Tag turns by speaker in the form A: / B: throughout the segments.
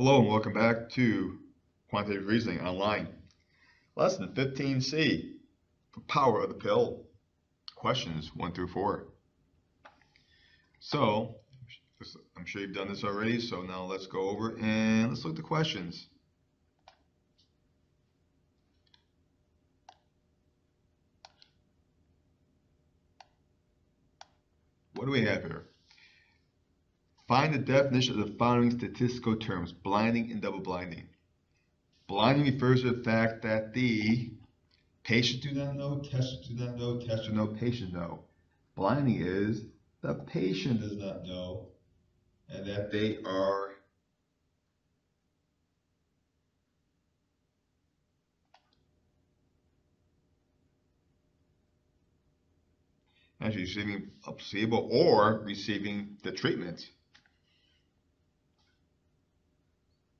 A: Hello and welcome back to Quantitative Reasoning Online. Lesson 15C, the power of the pill, questions 1 through 4. So, I'm sure you've done this already, so now let's go over and let's look at the questions. What do we have here? Find the definition of the following statistical terms, blinding and double blinding. Blinding refers to the fact that the patients do not know, testers do not know, testers know, patients know. Blinding is the patient does not know and that they are actually receiving a placebo or receiving the treatment.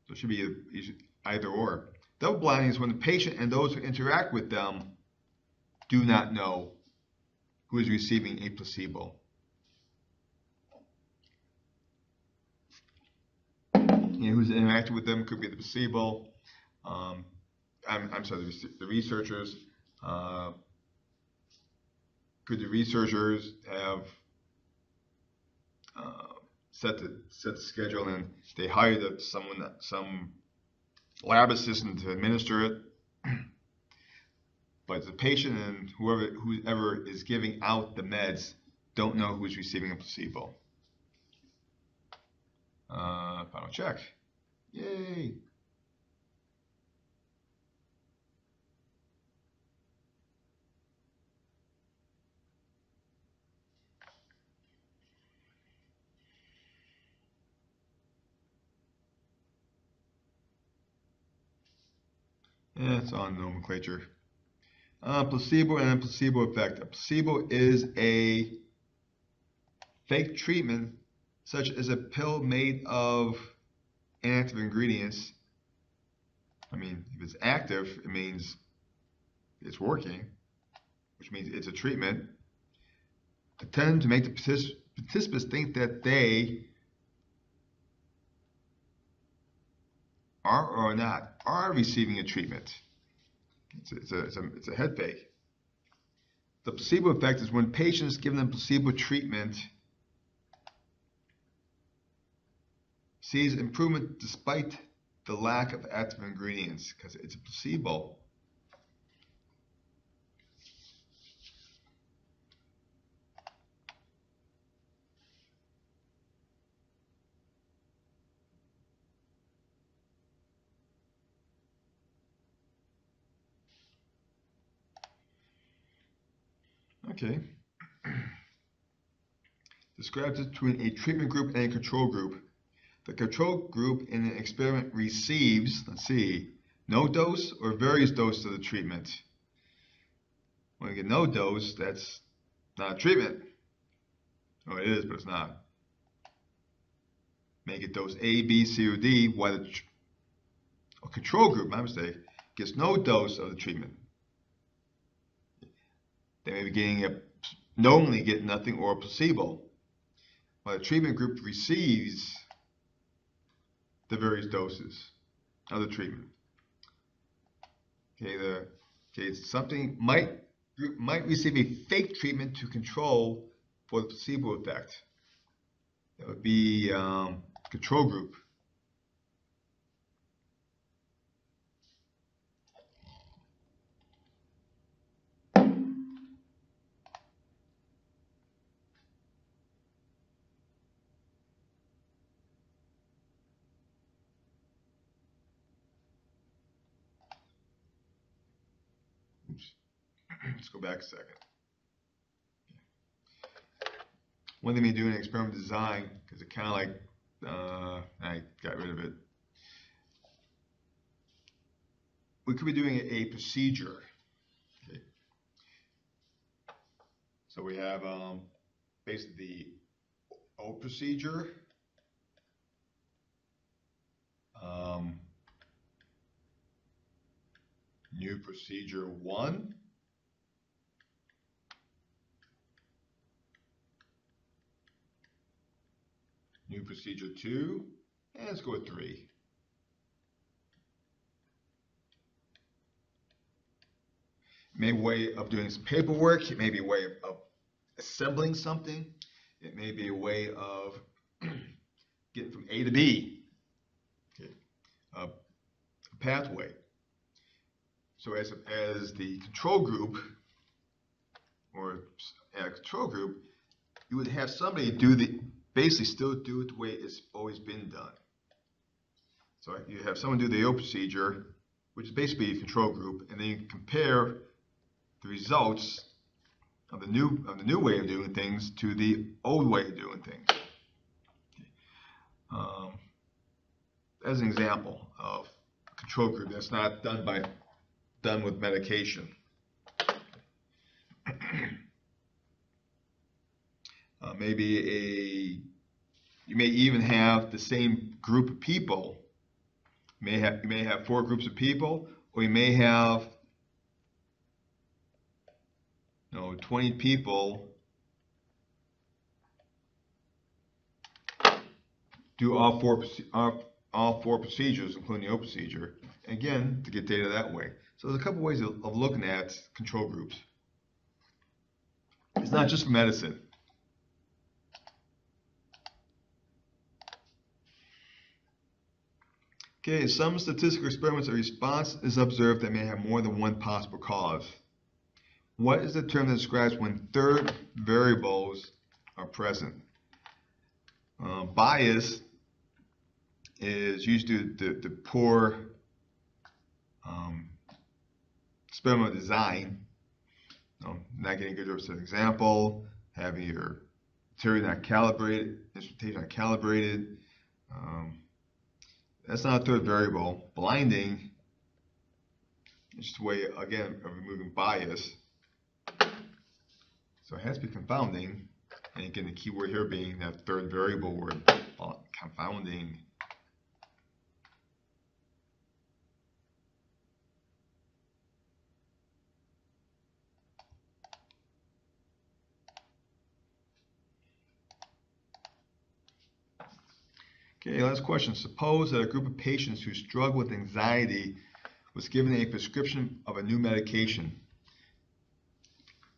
A: So it should be either or. Double blinding is when the patient and those who interact with them do not know who is receiving a placebo. And who's interacting with them could be the placebo. I'm sorry, the researchers. Could the researchers have set the schedule and they hired some lab assistant to administer it? But the patient and whoever is giving out the meds don't know who's receiving a placebo. Final check. Yay! Yeah, it's on nomenclature. Placebo and placebo effect. A placebo is a fake treatment, such as a pill made of inactive ingredients. I mean, if it's active, it means it's working, which means it's a treatment. Attempt to make the participants think that they are or not are receiving a treatment. It's a head fake. The placebo effect is when patients given them placebo treatment sees improvement despite the lack of active ingredients, because it's a placebo. Okay. Describes between a treatment group and a control group. The control group in an experiment receives, let's see, no dose or various doses of the treatment. When you get no dose, that's not a treatment. Oh, it is, but it's not. Make it dose A, B, C, or D, while the control group, my mistake, gets no dose of the treatment. They may be getting normally get nothing or a placebo, while the treatment group receives the various doses of the treatment. Okay, something might receive a fake treatment to control for the placebo effect. That would be control group. Oops. Let's go back a second. One thing we do in experiment design, because it kind of like, I got rid of it. We could be doing a procedure. Okay. So we have basically the old procedure, new procedure 1, new procedure 2, and let's go with 3. may be a way of doing some paperwork. It may be a way of assembling something. It may be a way of getting from A to B. Okay. A pathway. So as the control group, or a control group, you would have somebody basically still do it the way it's always been done. So you have someone do the old procedure, which is basically a control group, and then you compare the results of the new way of doing things to the old way of doing things. As an example of a control group that's not done with medication. Maybe you may even have the same group of people. You may have 4 groups of people, or you may have 20 people do all four procedures, including the O procedure. Again, to get data that way. So there's a couple ways of looking at control groups. It's not just for medicine. Okay, in some statistical experiments, a response is observed that may have more than one possible cause. What is the term that describes when third variables are present? Bias is usually the poor experimental design. Not getting good results. As an example, having your material not calibrated, instrumentation not calibrated. That's not a third variable. Blinding is just a way, again, of removing bias. So it has to be confounding. And again, the key word here being that third variable word, confounding. Okay, last question. Suppose that a group of patients who struggle with anxiety was given a prescription of a new medication.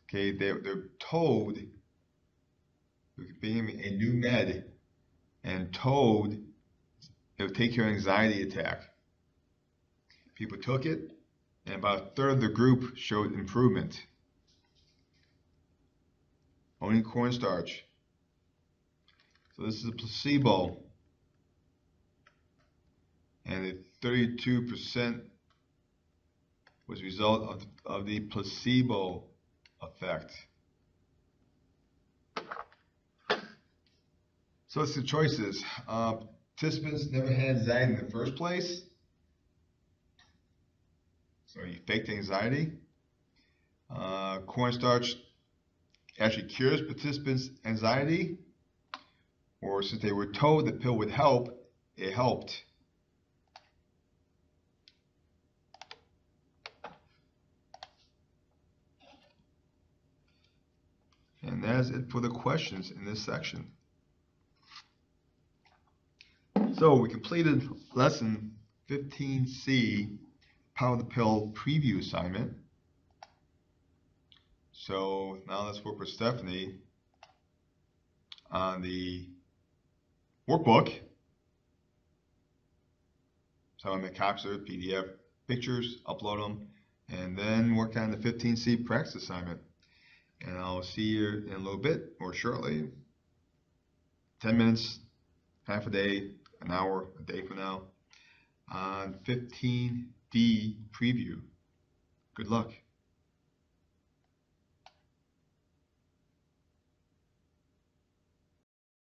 A: Okay, they're told, being a new med, and told it would take care of an anxiety attack. People took it, and about a third of the group showed improvement. Only cornstarch. So this is a placebo. And 32% was a result of the placebo effect. So it's the choices. Participants never had anxiety in the first place. So you faked anxiety. Cornstarch actually cures participants' anxiety. Or since they were told the pill would help, it helped. And that is it for the questions in this section. So we completed lesson 15C, Power the Pill preview assignment. So now let's work with Stephanie on the workbook. So I'm going to make copies of the PDF pictures, upload them, and then work on the 15C practice assignment. And I'll see you in a little bit, or shortly, 10 minutes, half a day, an hour, a day from now, on 15D preview. Good luck.